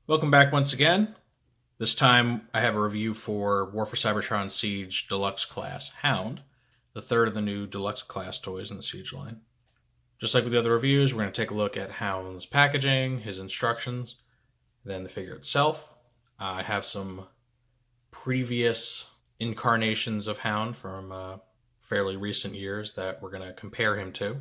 Welcome back once again. This time I have a review for War for Cybertron Siege Deluxe Class Hound, the third of the new Deluxe Class toys in the Siege line. Just like with the other reviews, we're going to take a look at Hound's packaging, his instructions, then the figure itself. I have some previous incarnations of Hound from fairly recent years that we're going to compare him to,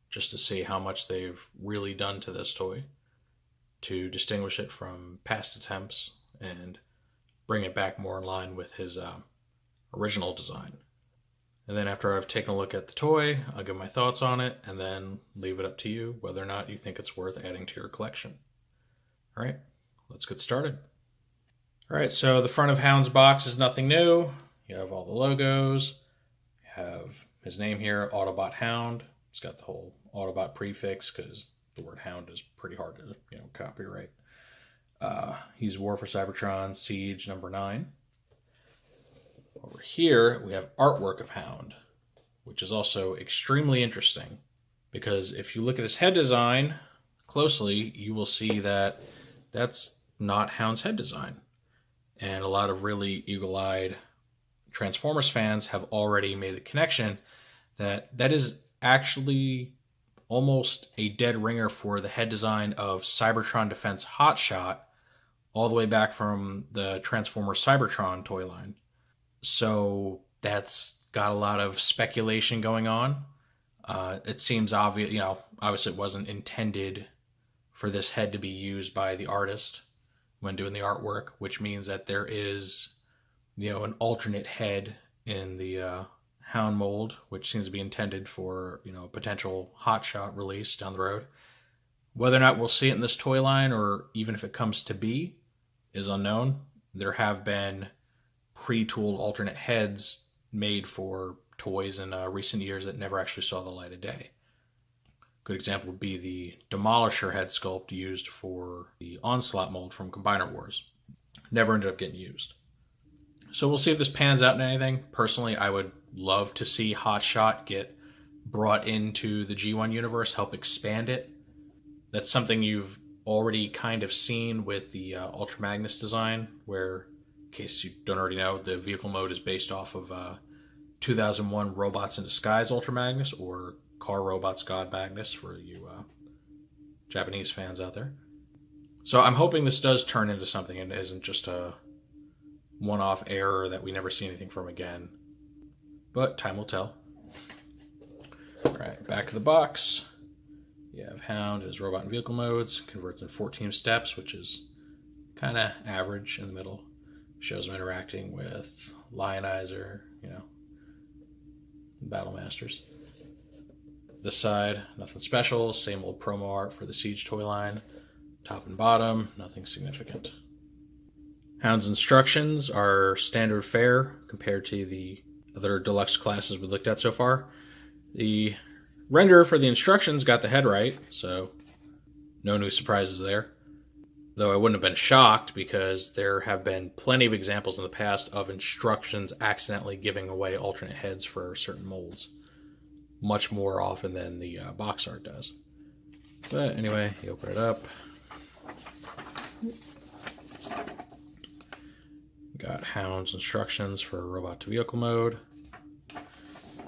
just to see how much they've really done to this toy, to distinguish it from past attempts and bring it back more in line with his original design. And then after I've taken a look at the toy, I'll give my thoughts on it and then leave it up to you whether or not you think it's worth adding to your collection. All right, let's get started. All right, so the front of Hound's box is nothing new. You have all the logos. You have his name here, Autobot Hound. It's got the whole Autobot prefix because the word Hound is pretty hard to copyright. He's War for Cybertron Siege number 9. Over here, we have artwork of Hound, which is also extremely interesting because if you look at his head design closely, you will see that that's not Hound's head design. And a lot of really eagle-eyed Transformers fans have already made the connection that that is actually almost a dead ringer for the head design of Cybertron Defense Hotshot all the way back from the Transformers Cybertron toy line. So that's got a lot of speculation going on. It seems obvious, obviously it wasn't intended for this head to be used by the artist when doing the artwork, which means that there is, an alternate head in the Hound mold, which seems to be intended for, potential hotshot release down the road. Whether or not we'll see it in this toy line, or even if it comes to be, is unknown. There have been pre-tooled alternate heads made for toys in recent years that never actually saw the light of day. Good example would be the Demolisher head sculpt used for the Onslaught mold from Combiner Wars. Never ended up getting used. So we'll see if this pans out in anything. Personally, I would love to see Hotshot get brought into the G1 universe, help expand it. That's something you've already kind of seen with the Ultra Magnus design, where, in case you don't already know, the vehicle mode is based off of 2001 Robots in Disguise Ultra Magnus, or Car Robots God Magnus for you Japanese fans out there. So I'm hoping this does turn into something and isn't just a one-off error that we never see anything from again. But time will tell. Alright, back of the box. You have Hound in his robot and vehicle modes. Converts in 14 steps, which is kind of average in the middle. Shows him interacting with Lionizer, Battle Masters. This side, nothing special. Same old promo art for the Siege toy line. Top and bottom, nothing significant. Hound's instructions are standard fare compared to the other deluxe classes we looked at so far. The renderer for the instructions got the head right, so no new surprises there. Though I wouldn't have been shocked because there have been plenty of examples in the past of instructions accidentally giving away alternate heads for certain molds. Much more often than the box art does. But anyway, you open it up. Got Hound's instructions for robot to vehicle mode.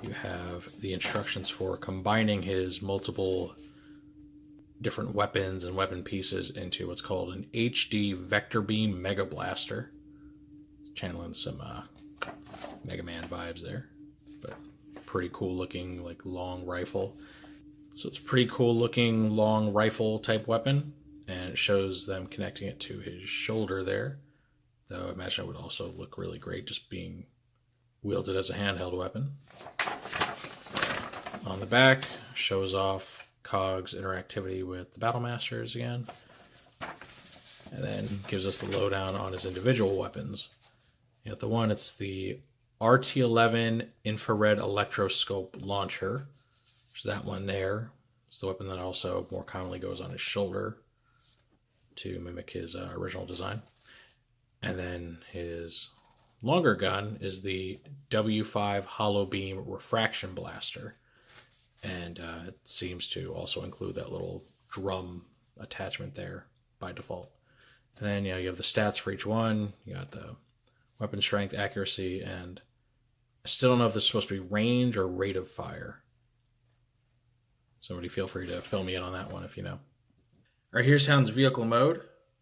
You have the instructions for combining his multiple different weapons and weapon pieces into what's called an HD Vector Beam Mega Blaster. Channeling some Mega Man vibes there. But pretty cool looking, long rifle. So it's a pretty cool looking long rifle type weapon, and it shows them connecting it to his shoulder there. Though I imagine it would also look really great just being wielded as a handheld weapon. On the back, shows off Cog's interactivity with the Battle Masters again. And then gives us the lowdown on his individual weapons. The one, it's the RT-11 Infrared Electroscope Launcher. There's that one there. It's the weapon that also more commonly goes on his shoulder to mimic his original design. And then his longer gun is the W5 Hollow Beam Refraction Blaster. And it seems to also include that little drum attachment there by default. And then, you have the stats for each one. You got the weapon strength, accuracy, and I still don't know if this is supposed to be range or rate of fire. Somebody feel free to fill me in on that one if you know. All right, here's Hound's vehicle mode.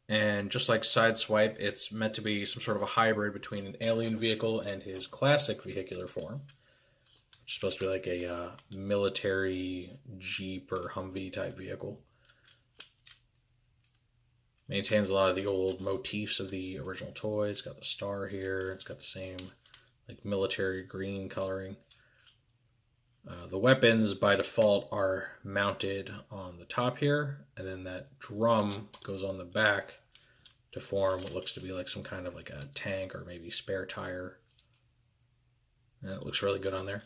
And just like Sideswipe, it's meant to be some sort of a hybrid between an alien vehicle and his classic vehicular form. Which is supposed to be like a military Jeep or Humvee type vehicle. Maintains a lot of the old motifs of the original toy. It's got the star here. It's got the same like military green coloring. The weapons by default are mounted on the top here, and then that drum goes on the back to form what looks to be like some kind of like a tank or maybe spare tire. And it looks really good on there.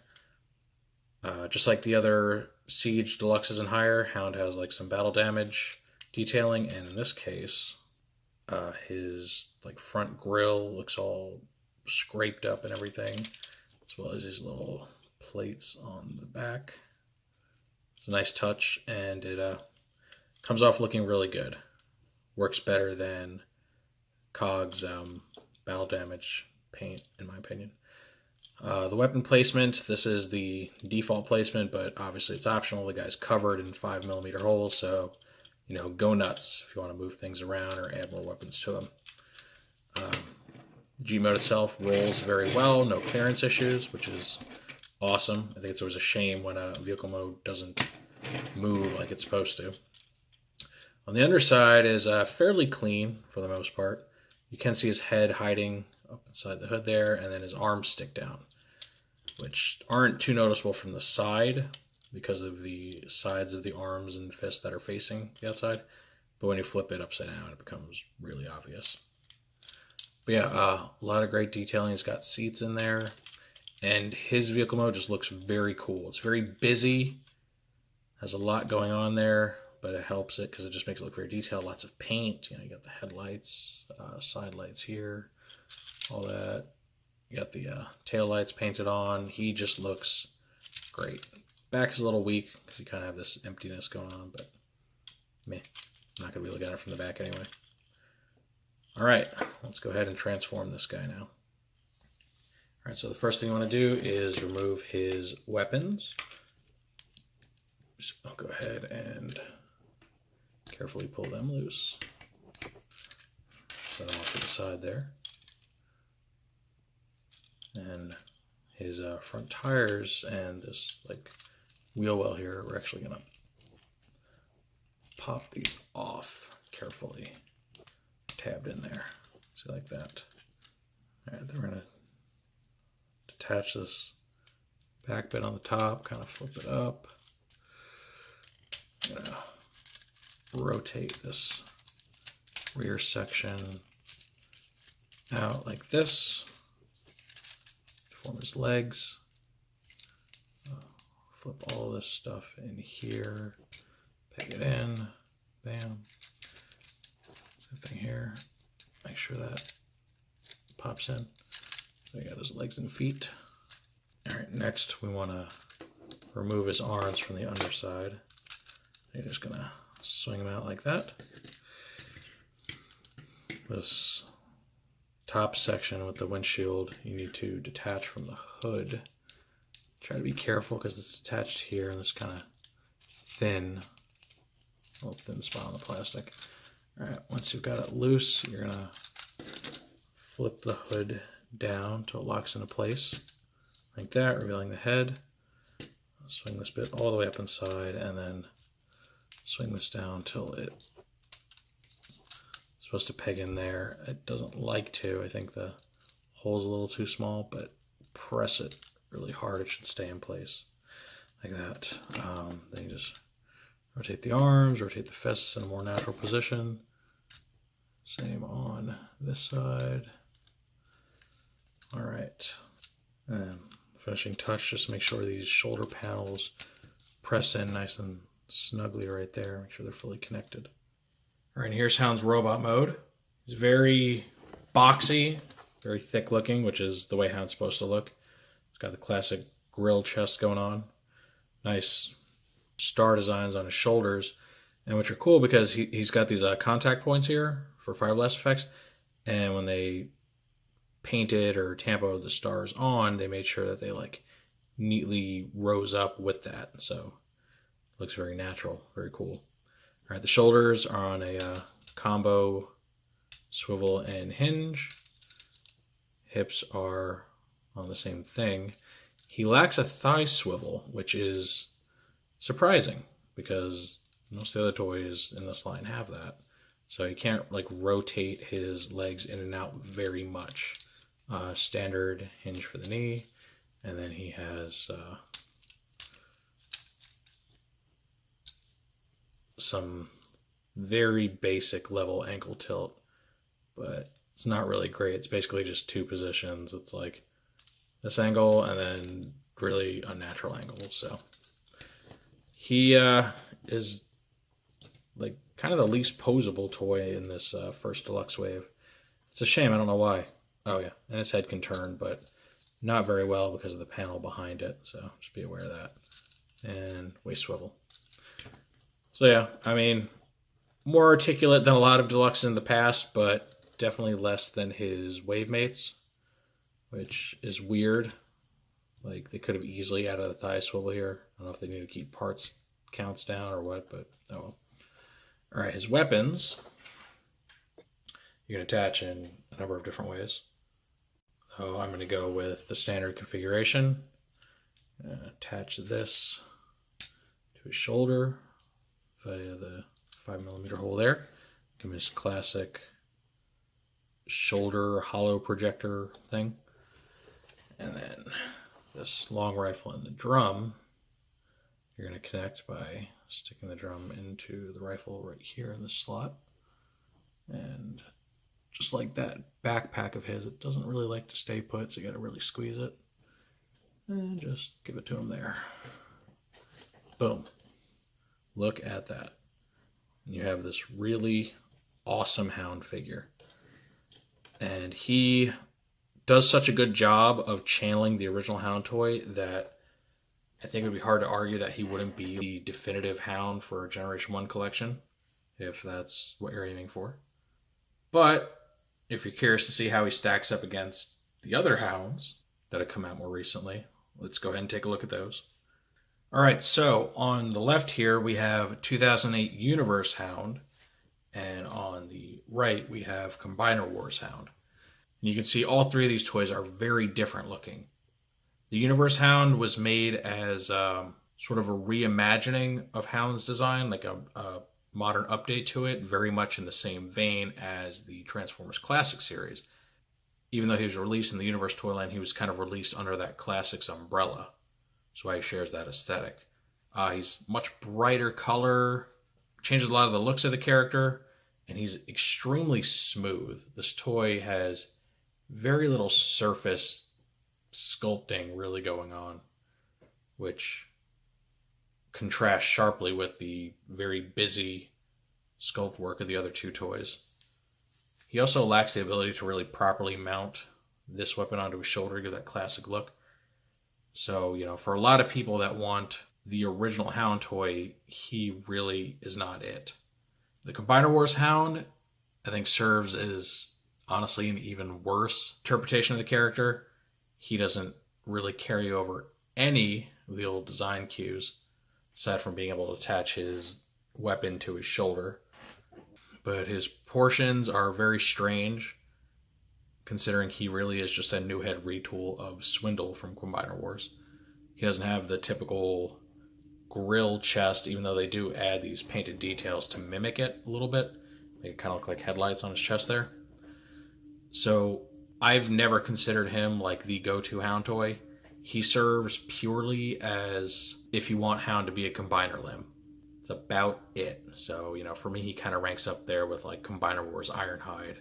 Just like the other Siege Deluxes and higher, Hound has like some battle damage detailing, and in this case, his like front grille looks all scraped up and everything, as well as his little plates on the back. It's a nice touch, and it comes off looking really good. Works better than COG's battle damage paint, in my opinion. The weapon placement, this is the default placement, but obviously it's optional. The guy's covered in 5mm holes, so go nuts if you want to move things around or add more weapons to them. G-mode itself rolls very well, no clearance issues, which is awesome. I think it's always a shame when a vehicle mode doesn't move like it's supposed to. On the underside is fairly clean for the most part. You can see his head hiding up inside the hood there, and then his arms stick down, which aren't too noticeable from the side because of the sides of the arms and fists that are facing the outside. But when you flip it upside down, it becomes really obvious. But yeah, a lot of great detailing. He's got seats in there, and his vehicle mode just looks very cool. It's very busy, has a lot going on there, but it helps it because it just makes it look very detailed. Lots of paint. You got the headlights, side lights here, all that. You got the tail lights painted on. He just looks great. Back is a little weak because you kind of have this emptiness going on, but meh. I'm not going to be looking at it from the back anyway. All right, let's go ahead and transform this guy now. All right, so the first thing I want to do is remove his weapons. So I'll go ahead and carefully pull them loose. Set them off to the side there. And his front tires and this like wheel well here, we're actually gonna pop these off carefully, tabbed in there, see, like that. All right, then we're gonna detach this back bit on the top, kind of flip it up. I'm gonna rotate this rear section out like this. Form his legs. Flip all this stuff in here. Peg it in. Bam. Same thing here. Make sure that pops in. So we got his legs and feet. All right, next we want to remove his arms from the underside. You're just going to swing them out like that. This top section with the windshield you need to detach from the hood. Try to be careful because it's attached here and this kind of thin, little thin spot on the plastic. All right, once you've got it loose, you're gonna flip the hood down till it locks into place like that, revealing the head. Swing this bit all the way up inside and then swing this down till it's supposed to peg in there. It doesn't like to. I think the hole's a little too small, but press it really hard. It should stay in place like that. Then you just rotate the arms, rotate the fists in a more natural position. Same on this side. All right. And finishing touch, just make sure these shoulder panels press in nice and snugly right there. Make sure they're fully connected. All right, here's Hound's robot mode. It's very boxy, very thick looking, which is the way Hound's supposed to look. It's got the classic grill chest going on. Nice star designs on his shoulders, and which are cool because he's got these contact points here for fire blast effects. And when they painted or tampoed the stars on, they made sure that they like neatly rose up with that. So it looks very natural, very cool. All right, the shoulders are on a combo swivel and hinge. Hips are on the same thing. He lacks a thigh swivel, which is surprising because most of the other toys in this line have that. So he can't like rotate his legs in and out very much. Standard hinge for the knee, and then he has some very basic level ankle tilt, but it's not really great. It's basically just two positions. It's like this angle and then really unnatural angle. So he is like kind of the least posable toy in this first deluxe wave. It's a shame. I don't know why. Oh yeah, and his head can turn, but not very well because of the panel behind it. So just be aware of that. And waist swivel. So yeah, I mean, more articulate than a lot of deluxes in the past, but definitely less than his wave mates, which is weird. Like they could have easily added a thigh swivel here. I don't know if they need to keep parts counts down or what, but oh well. All right, his weapons you can attach in a number of different ways. So I'm going to go with the standard configuration. Attach this to his shoulder via the 5mm hole there. Give him his classic shoulder hollow projector thing. And then this long rifle and the drum, you're going to connect by sticking the drum into the rifle right here in the slot. And just like that backpack of his, it doesn't really like to stay put, so you got to really squeeze it. And just give it to him there. Boom. Look at that. And you have this really awesome Hound figure. And he does such a good job of channeling the original Hound toy that I think it would be hard to argue that he wouldn't be the definitive Hound for a Generation 1 collection, if that's what you're aiming for. But if you're curious to see how he stacks up against the other Hounds that have come out more recently, let's go ahead and take a look at those. All right, so on the left here, we have 2008 Universe Hound, and on the right, we have Combiner Wars Hound. And you can see all three of these toys are very different looking. The Universe Hound was made as sort of a reimagining of Hound's design, like a modern update to it, very much in the same vein as the Transformers Classic series. Even though he was released in the Universe toy line, he was kind of released under that Classics umbrella. That's why he shares that aesthetic. He's much brighter color, changes a lot of the looks of the character, and he's extremely smooth. This toy has very little surface sculpting really going on, which contrasts sharply with the very busy sculpt work of the other two toys. He also lacks the ability to really properly mount this weapon onto his shoulder to give that classic look. So, for a lot of people that want the original Hound toy, he really is not it. The Combiner Wars Hound, I think, serves as honestly an even worse interpretation of the character. He doesn't really carry over any of the old design cues, aside from being able to attach his weapon to his shoulder. But his portions are very strange, considering he really is just a new head retool of Swindle from Combiner Wars. He doesn't have the typical grill chest, even though they do add these painted details to mimic it a little bit. They kind of look like headlights on his chest there. So I've never considered him like the go-to Hound toy. He serves purely as if you want Hound to be a combiner limb. It's about it. So, for me, he kind of ranks up there with like Combiner Wars Ironhide,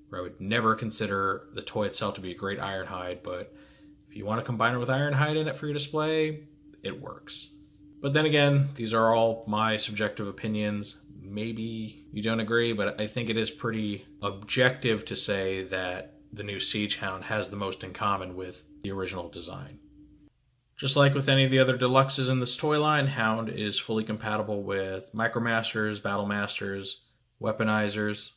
where I would never consider the toy itself to be a great Ironhide, but if you want to combine it with Ironhide in it for your display, it works. But then again, these are all my subjective opinions. Maybe you don't agree, but I think it is pretty objective to say that the new Siege Hound has the most in common with the original design. Just like with any of the other deluxes in this toy line, Hound is fully compatible with Micromasters, Battle Masters, Weaponizers.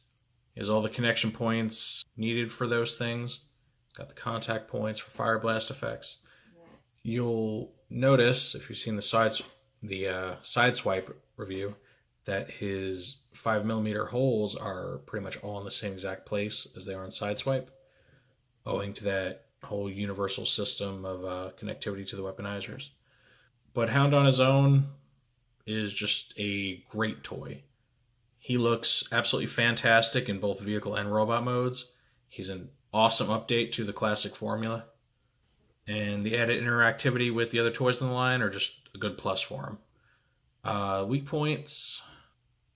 He has all the connection points needed for those things. He's got the contact points for fire blast effects. You'll notice, if you've seen the Sideswipe review, that his 5mm holes are pretty much all in the same exact place as they are in Sideswipe, owing to that whole universal system of connectivity to the weaponizers. But Hound on his own is just a great toy. He looks absolutely fantastic in both vehicle and robot modes. He's an awesome update to the classic formula. And the added interactivity with the other toys in the line are just a good plus for him. Weak points,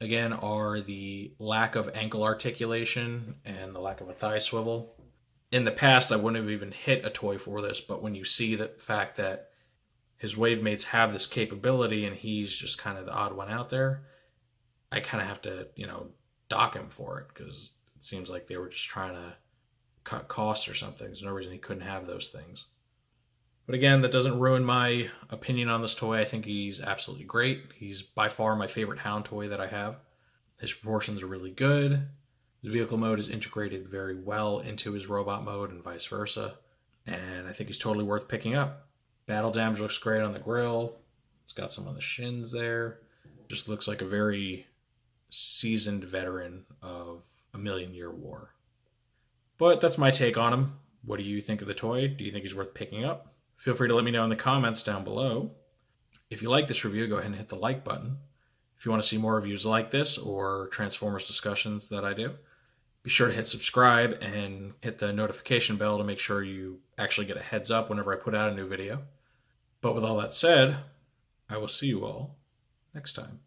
again, are the lack of ankle articulation and the lack of a thigh swivel. In the past, I wouldn't have even hit a toy for this, but when you see the fact that his wave mates have this capability and he's just kind of the odd one out there, I kind of have to, dock him for it, because it seems like they were just trying to cut costs or something. There's no reason he couldn't have those things. But again, that doesn't ruin my opinion on this toy. I think he's absolutely great. He's by far my favorite Hound toy that I have. His proportions are really good. His vehicle mode is integrated very well into his robot mode and vice versa. And I think he's totally worth picking up. Battle damage looks great on the grill. It's got some on the shins there. Just looks like a very seasoned veteran of a million-year war. But that's my take on him. What do you think of the toy? Do you think he's worth picking up? Feel free to let me know in the comments down below. If you like this review, go ahead and hit the like button. If you want to see more reviews like this or Transformers discussions that I do, be sure to hit subscribe and hit the notification bell to make sure you actually get a heads up whenever I put out a new video. But with all that said, I will see you all next time.